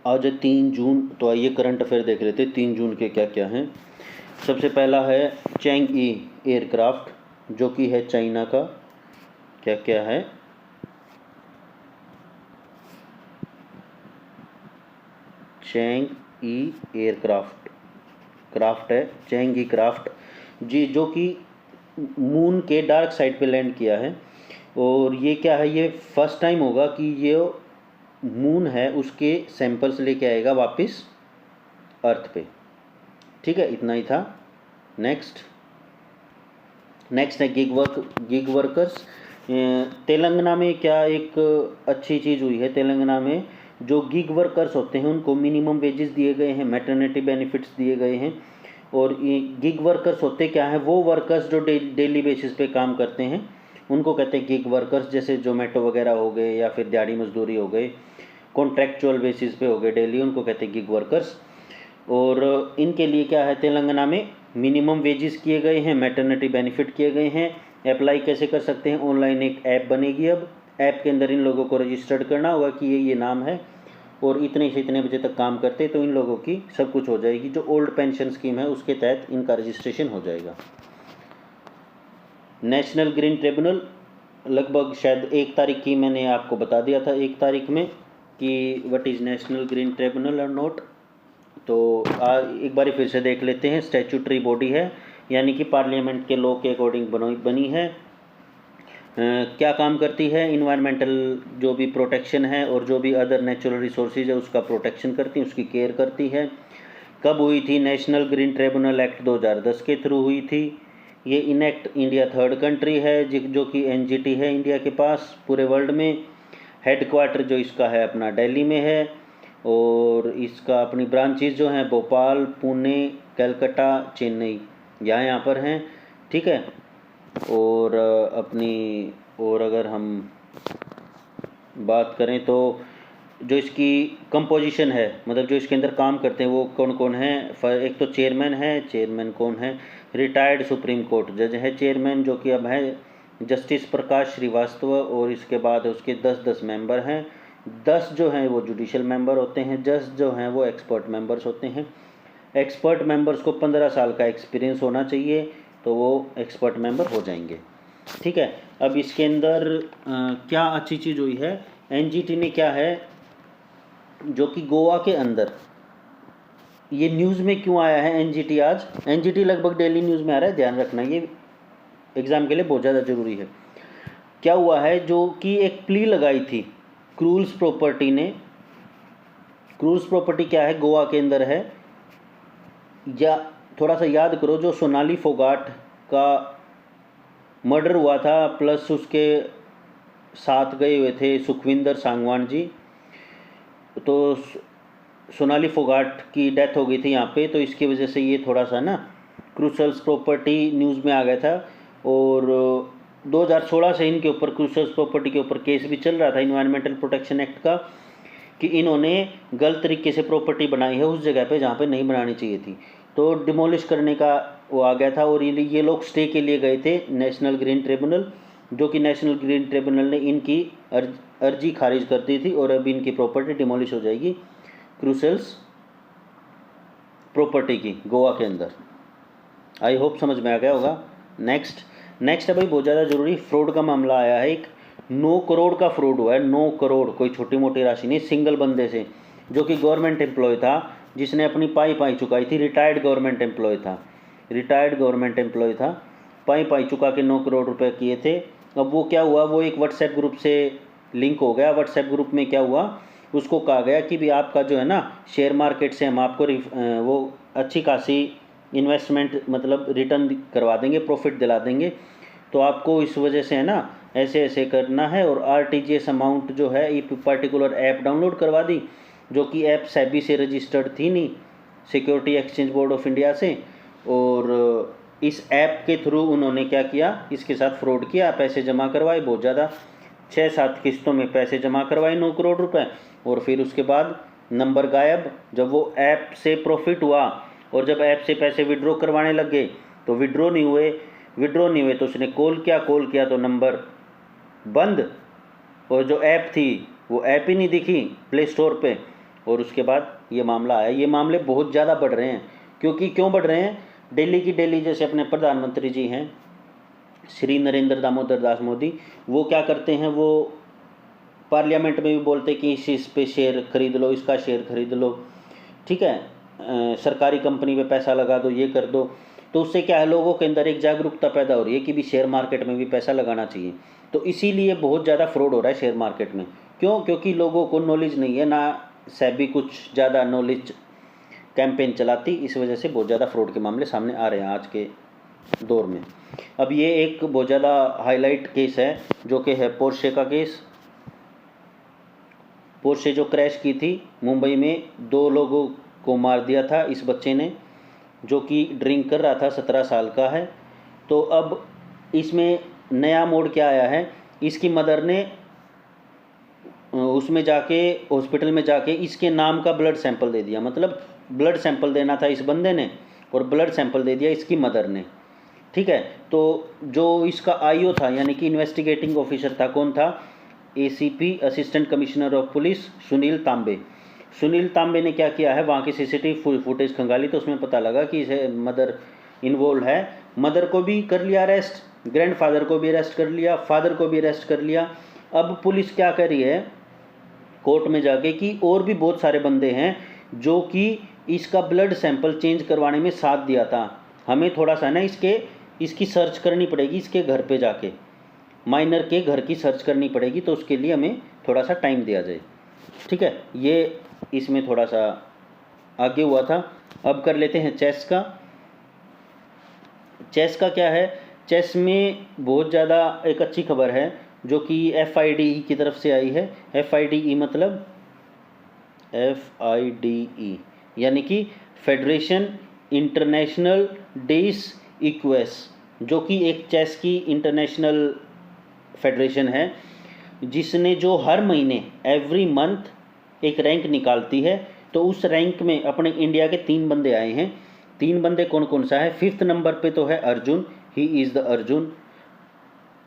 आज है 3 जून, तो आइए करंट अफेयर देख लेते हैं 3 जून के क्या क्या हैं। सबसे पहला है चैंग-ई एयरक्राफ्ट, जो कि है चाइना का। क्या क्या है? चैंग-ई एयरक्राफ्ट, क्राफ्ट है चैंग-ई क्राफ्ट जी, जो कि मून के डार्क साइड पे लैंड किया है। और ये क्या है, ये फर्स्ट टाइम होगा कि ये मून है उसके सैंपल्स लेके आएगा वापस अर्थ पे। ठीक है, इतना ही था। नेक्स्ट है गिग वर्कर्स। तेलंगाना में क्या एक अच्छी चीज़ हुई है, तेलंगाना में जो गिग वर्कर्स होते हैं उनको मिनिमम वेजेस दिए गए हैं, मैटरनिटी बेनिफिट्स दिए गए हैं। और ये गिग वर्कर्स होते क्या हैं, वो वर्कर्स जो डेली बेसिस पे काम करते हैं उनको कहते हैं गिग वर्कर्स। जैसे जोमेटो वगैरह हो गए या फिर दिहाड़ी मजदूरी हो गए, कॉन्ट्रैक्चुअल बेसिस पे हो गए डेली, उनको कहते हैं गिग वर्कर्स। और इनके लिए क्या है, तेलंगाना में मिनिमम वेजेस किए गए हैं, मैटरनिटी बेनिफिट किए गए हैं। अप्लाई कैसे कर सकते हैं? ऑनलाइन एक ऐप बनेगी। अब ऐप के अंदर इन लोगों को रजिस्टर्ड करना होगा कि ये नाम है और इतने से इतने बजे तक काम करते, तो इन लोगों की सब कुछ हो जाएगी। जो ओल्ड पेंशन स्कीम है उसके तहत इनका रजिस्ट्रेशन हो जाएगा। नेशनल ग्रीन ट्रिब्यूनल लगभग शायद 1 तारीख की मैंने आपको बता दिया था, 1 तारीख में, कि what is national green tribunal और नोट। तो एक बार फिर से देख लेते हैं। स्टैट्यूटरी बॉडी है, यानी कि पार्लियामेंट के लॉ के अकॉर्डिंग बनी है। क्या काम करती है? इन्वायरमेंटल जो भी प्रोटेक्शन है और जो भी अदर नेचुरल रिसोर्सेज है उसका प्रोटेक्शन करती है, उसकी केयर करती है। कब हुई थी? नेशनल ग्रीन ट्रिब्यूनल एक्ट 2010 के थ्रू हुई थी। ये इनेक्ट इंडिया 3rd कंट्री है जो कि एनजीटी है इंडिया के पास पूरे वर्ल्ड में। हेडक्वार्टर जो इसका है अपना दिल्ली में है, और इसका अपनी ब्रांचेज जो हैं भोपाल, पुणे, कलकत्ता, चेन्नई, यहाँ पर हैं। ठीक है। और अगर हम बात करें तो जो इसकी कंपोजिशन है, मतलब जो इसके अंदर काम करते हैं वो कौन कौन है? एक तो चेयरमैन कौन है? रिटायर्ड सुप्रीम कोर्ट जज है चेयरमैन, जो कि अब है जस्टिस प्रकाश श्रीवास्तव। और इसके बाद उसके 10 मेंबर हैं। 10 जो हैं वो जुडिशियल मेंबर होते हैं, 10 जो हैं वो एक्सपर्ट मेंबर्स होते हैं। एक्सपर्ट मेंबर्स को 15 साल का एक्सपीरियंस होना चाहिए, तो वो एक्सपर्ट मेंबर हो जाएंगे। ठीक है। अब इसके अंदर क्या अच्छी चीज़ हुई है, एनजीटी ने क्या है, जो कि गोवा के अंदर, ये न्यूज़ में क्यों आया है एनजीटी आज? एनजीटी लगभग डेली न्यूज़ में आ रहा है, ध्यान रखना, ये एग्ज़ाम के लिए बहुत ज़्यादा ज़रूरी है। क्या हुआ है, जो कि एक प्ली लगाई थी क्रूल्स प्रॉपर्टी ने। क्रूल्स प्रॉपर्टी क्या है, गोवा के अंदर है। या थोड़ा सा याद करो, जो सोनाली फोगाट का मर्डर हुआ था, प्लस उसके साथ गए हुए थे सुखविंदर सांगवान जी, तो सोनाली फोगाट की डेथ हो गई थी यहाँ पे, तो इसकी वजह से ये थोड़ा सा ना क्रूसल्स प्रॉपर्टी न्यूज़ में आ गया था। और 2016 से इनके ऊपर, क्रूसल्स प्रॉपर्टी के ऊपर केस भी चल रहा था इन्वायरमेंटल प्रोटेक्शन एक्ट का, कि इन्होंने गलत तरीके से प्रॉपर्टी बनाई है उस जगह पे जहाँ पे नहीं बनानी चाहिए थी, तो डिमोलिश करने का वो आ गया था। और ये लोग स्टे के लिए गए थे नेशनल ग्रीन ट्रिब्यूनल, जो कि नेशनल ग्रीन ट्रिब्यूनल ने इनकी अर्जी खारिज कर दी थी, और अब इनकी प्रॉपर्टी डिमोलिश हो जाएगी क्रूसेल्स प्रॉपर्टी की गोवा के अंदर। आई होप समझ में आ गया होगा। नेक्स्ट है भाई, बहुत ज़्यादा ज़रूरी, फ्रॉड का मामला आया है। एक 9 करोड़ का फ्रॉड हुआ है। 9 करोड़ कोई छोटी मोटी राशि नहीं, सिंगल बंदे से, जो कि गवर्नमेंट एम्प्लॉय था, जिसने अपनी पाई चुकाई थी। रिटायर्ड गवर्नमेंट एम्प्लॉय था, पाई चुका के 9 करोड़ रुपए किए थे। अब वो क्या हुआ, वो एक व्हाट्सएप ग्रुप से लिंक हो गया। व्हाट्सएप ग्रुप में क्या हुआ, उसको कहा गया कि भी आपका जो है ना शेयर मार्केट से हम आपको वो अच्छी खासी इन्वेस्टमेंट, मतलब रिटर्न करवा देंगे, प्रॉफिट दिला देंगे, तो आपको इस वजह से है ना ऐसे ऐसे करना है। और आरटीजीएस अमाउंट जो है, ये पर्टिकुलर ऐप डाउनलोड करवा दी, जो कि ऐप सेबी से रजिस्टर्ड थी नहीं, security exchange board of India से। और इस ऐप के थ्रू उन्होंने क्या किया, इसके साथ फ्रॉड किया, पैसे जमा करवाए बहुत ज़्यादा, 6-7 किस्तों में पैसे जमा करवाए 9 करोड़ रुपए, और फिर उसके बाद नंबर गायब। जब वो ऐप से प्रॉफिट हुआ और जब ऐप से पैसे विड्रॉ करवाने लग गए तो विड्रॉ नहीं हुए, तो उसने कॉल किया तो नंबर बंद, और जो ऐप थी वो ऐप ही नहीं दिखी प्ले स्टोर पे। और उसके बाद ये मामला आया। ये मामले बहुत ज़्यादा बढ़ रहे हैं, क्योंकि क्यों बढ़ रहे हैं, दिल्ली की दिल्ली जैसे अपने प्रधानमंत्री जी हैं श्री नरेंद्र दामोदर दास मोदी, वो क्या करते हैं, वो पार्लियामेंट में भी बोलते कि इस पे शेयर खरीद लो, इसका शेयर खरीद लो, ठीक है, सरकारी कंपनी पे पैसा लगा दो, ये कर दो। तो उससे क्या है, लोगों के अंदर एक जागरूकता पैदा हो रही है कि भी शेयर मार्केट में भी पैसा लगाना चाहिए। तो इसीलिए बहुत ज़्यादा फ्रॉड हो रहा है शेयर मार्केट में। क्यों? क्योंकि लोगों को नॉलेज नहीं है, ना सेबी कुछ ज़्यादा नॉलेज कैंपेन चलाती, इस वजह से बहुत ज़्यादा फ्रॉड के मामले सामने आ रहे हैं आज के दौर में। अब ये एक बहुत ज़्यादा हाईलाइट केस है जो कि है पोर्शे का केस। पोर्शे जो क्रैश की थी मुंबई में, 2 लोगों को मार दिया था इस बच्चे ने, जो कि ड्रिंक कर रहा था, 17 साल का है। तो अब इसमें नया मोड़ क्या आया है, इसकी मदर ने उसमें जाके हॉस्पिटल में जाके इसके नाम का ब्लड सैंपल दे दिया। मतलब ब्लड सैंपल देना था इस बंदे ने और ब्लड सैंपल दे दिया इसकी मदर ने, ठीक है। तो जो इसका आईओ था, यानी कि इन्वेस्टिगेटिंग ऑफिसर था, कौन था, ACP assistant commissioner of police Sunil तांबे। सुनील तांबे ने क्या किया है, वहाँ की सीसीटीवी फुटेज खंगाली तो उसमें पता लगा कि इसे मदर इन्वॉल्व है। मदर को भी कर लिया अरेस्ट, ग्रैंडफादर को भी अरेस्ट कर लिया, फादर को भी अरेस्ट कर लिया। अब पुलिस क्या कर रही है कोर्ट में जाके कि और भी बहुत सारे बंदे हैं जो कि इसका ब्लड सैंपल चेंज करवाने में साथ दिया था, हमें थोड़ा सा ना इसकी सर्च करनी पड़ेगी, इसके घर पे जाके माइनर के घर की सर्च करनी पड़ेगी, तो उसके लिए हमें थोड़ा सा टाइम दिया जाए, ठीक है। ये इसमें थोड़ा सा आगे हुआ था। अब कर लेते हैं चेस का। चेस का क्या है, चेस में बहुत ज़्यादा एक अच्छी खबर है जो कि FIDE की तरफ से आई है। FIDE मतलब FIDE यानी कि फेडरेशन इंटरनेशनल डेस इक्वेस, जो कि एक चेस की इंटरनेशनल फेडरेशन है, जिसने जो हर महीने एवरी मंथ एक रैंक निकालती है। तो उस रैंक में अपने इंडिया के 3 बंदे आए हैं। 3 बंदे कौन कौन सा है, 5th नंबर पे तो है Arjun, he is the Arjun.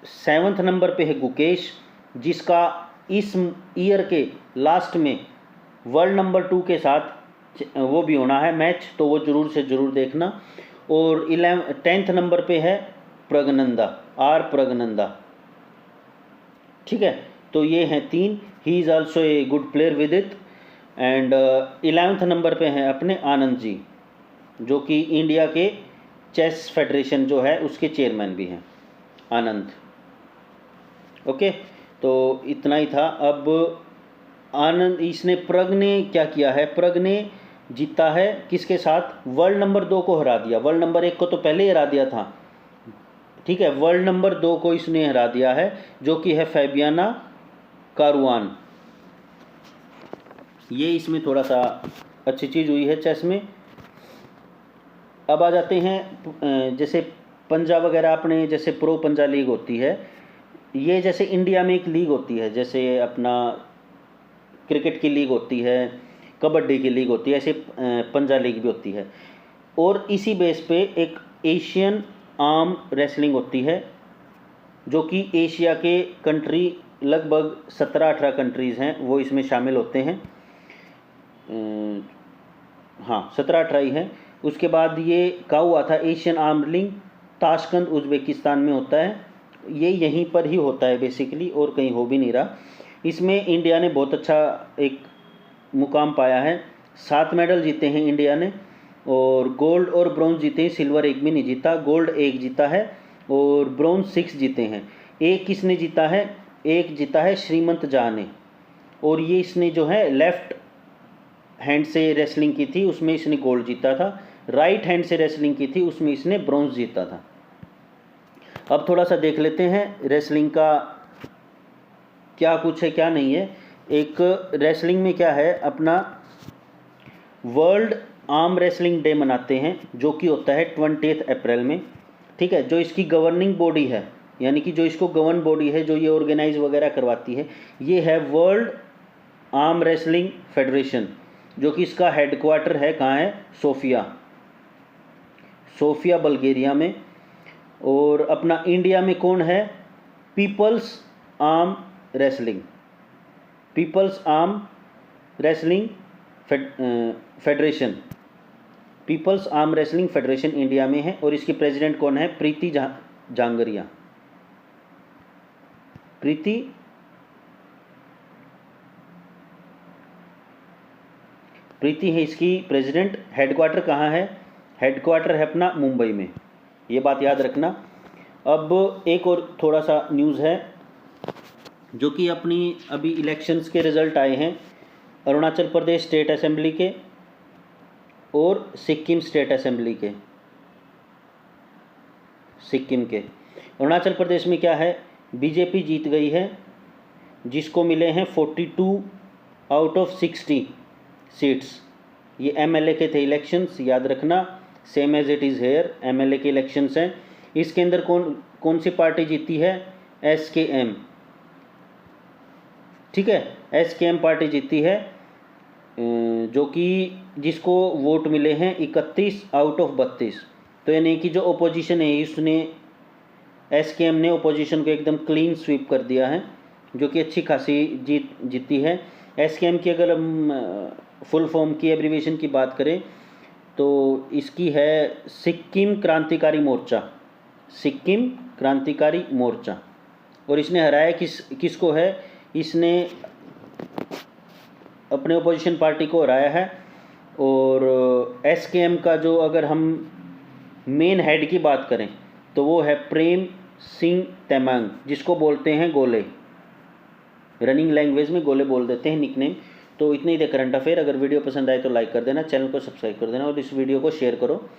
7th number पे है गुकेश, जिसका इस ईयर के लास्ट में वर्ल्ड नंबर 2 के साथ वो भी होना है मैच, तो वो जरूर से ज़रूर देखना। और 10th नंबर पे है प्रगनंदा, प्रगनंदा, ठीक है। तो ये हैं 3, he is also a good player with it. And 11th number पे हैं अपने आनंद जी, जो कि इंडिया के चेस फेडरेशन जो है उसके चेयरमैन भी हैं, आनंद। ओके, तो इतना ही था। अब आनंद, इसने प्रग ने क्या किया है, प्रग ने जीता है किसके साथ, वर्ल्ड नंबर 2 को हरा दिया। वर्ल्ड नंबर 1 को तो पहले ही हरा दिया था, ठीक है। वर्ल्ड नंबर 2 को इसने हरा दिया है, जो कि है फैबियाना कारुआन। ये इसमें थोड़ा सा अच्छी चीज़ हुई है चेस में। अब आ जाते हैं जैसे पंजा वगैरह, अपने जैसे प्रो पंजा लीग होती है, ये जैसे इंडिया में एक लीग होती है, जैसे अपना क्रिकेट की लीग होती है, कबड्डी की लीग होती है, ऐसे पंजा लीग भी होती है। और इसी बेस पे एक एशियन आर्म रेसलिंग होती है, जो कि एशिया के कंट्री लगभग 17-18 कंट्रीज़ हैं वो इसमें शामिल होते हैं। हाँ, 17-18 ही हैं। उसके बाद ये कहा हुआ था Asian arm wrestling, Tashkent Uzbekistan में होता है। ये यहीं पर ही होता है बेसिकली, और कहीं हो भी नहीं रहा। इसमें इंडिया ने बहुत अच्छा एक मुकाम पाया है, 7 मेडल जीते हैं इंडिया ने, और गोल्ड और ब्रॉन्ज जीते हैं, सिल्वर एक भी नहीं जीता। गोल्ड 1 जीता है और ब्रॉन्ज 6 जीते हैं। एक किसने जीता है, एक जीता है श्रीमंत झा ने, और ये इसने जो है लेफ्ट हैंड से रेसलिंग की थी, उसमें इसने गोल्ड जीता था। राइट हैंड से रेसलिंग की थी, उसमें इसने ब्रॉन्ज जीता था। अब थोड़ा सा देख लेते हैं रेसलिंग का क्या कुछ है क्या नहीं है। एक रेसलिंग में क्या है, अपना वर्ल्ड आर्म रेसलिंग डे मनाते हैं, जो कि होता है 20 अप्रैल में, ठीक है। जो इसकी गवर्निंग बॉडी है, यानी कि जो इसको गवर्न बॉडी है, जो ये ऑर्गेनाइज वगैरह करवाती है, ये है वर्ल्ड आर्म रेसलिंग फेडरेशन, जो कि इसका हेडक्वार्टर है कहाँ है, सोफिया बल्गेरिया में। और अपना इंडिया में कौन है, people's arm wrestling federation, people's arm wrestling federation India में है और इसकी प्रेसिडेंट कौन है? प्रीति जांगरिया। प्रीति है इसकी प्रेसिडेंट। हेडक्वार्टर कहाँ है? हेडक्वार्टर है अपना मुंबई में, ये बात याद रखना। अब एक और थोड़ा सा न्यूज़ है जो कि अपनी अभी इलेक्शंस के रिज़ल्ट आए हैं अरुणाचल प्रदेश स्टेट असेंबली के और सिक्किम स्टेट असेंबली के। सिक्किम के, अरुणाचल प्रदेश में क्या है, बीजेपी जीत गई है, जिसको मिले हैं 42 आउट ऑफ 60 सीट्स। ये एमएलए के थे इलेक्शंस, याद रखना, same as it is here, MLA के इलेक्शंस हैं। इसके अंदर कौन सी पार्टी जीती है? एसकेएम, ठीक है, एसकेएम पार्टी जीती है, जो कि जिसको वोट मिले हैं 31 आउट ऑफ 32। तो यानी कि जो ओपोजिशन है उसने, एसकेएम ने ओपोजिशन को एकदम क्लीन स्वीप कर दिया है, जो कि अच्छी खासी जीती है। एसकेएम की अगर हम फुल फॉर्म की एब्रीविएशन की बात करें तो इसकी है सिक्किम क्रांतिकारी मोर्चा, सिक्किम क्रांतिकारी मोर्चा। और इसने हराया किसको है? इसने अपने ओपोजिशन पार्टी को हराया है। और एसकेएम का जो अगर हम मेन हेड की बात करें तो वो है प्रेम सिंह तमांग, जिसको बोलते हैं गोले, रनिंग लैंग्वेज में गोले बोल देते हैं, निकनेम। तो इतने ही थे करंट अफेयर। अगर वीडियो पसंद आए तो लाइक कर देना, चैनल को सब्सक्राइब कर देना और इस वीडियो को शेयर करो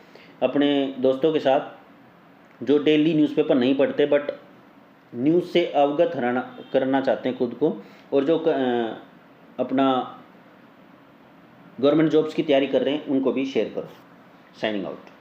अपने दोस्तों के साथ जो डेली न्यूज़पेपर नहीं पढ़ते बट न्यूज़ से अवगत करना चाहते हैं खुद को, और जो अपना गवर्नमेंट जॉब्स की तैयारी कर रहे हैं उनको भी शेयर करो। Signing out.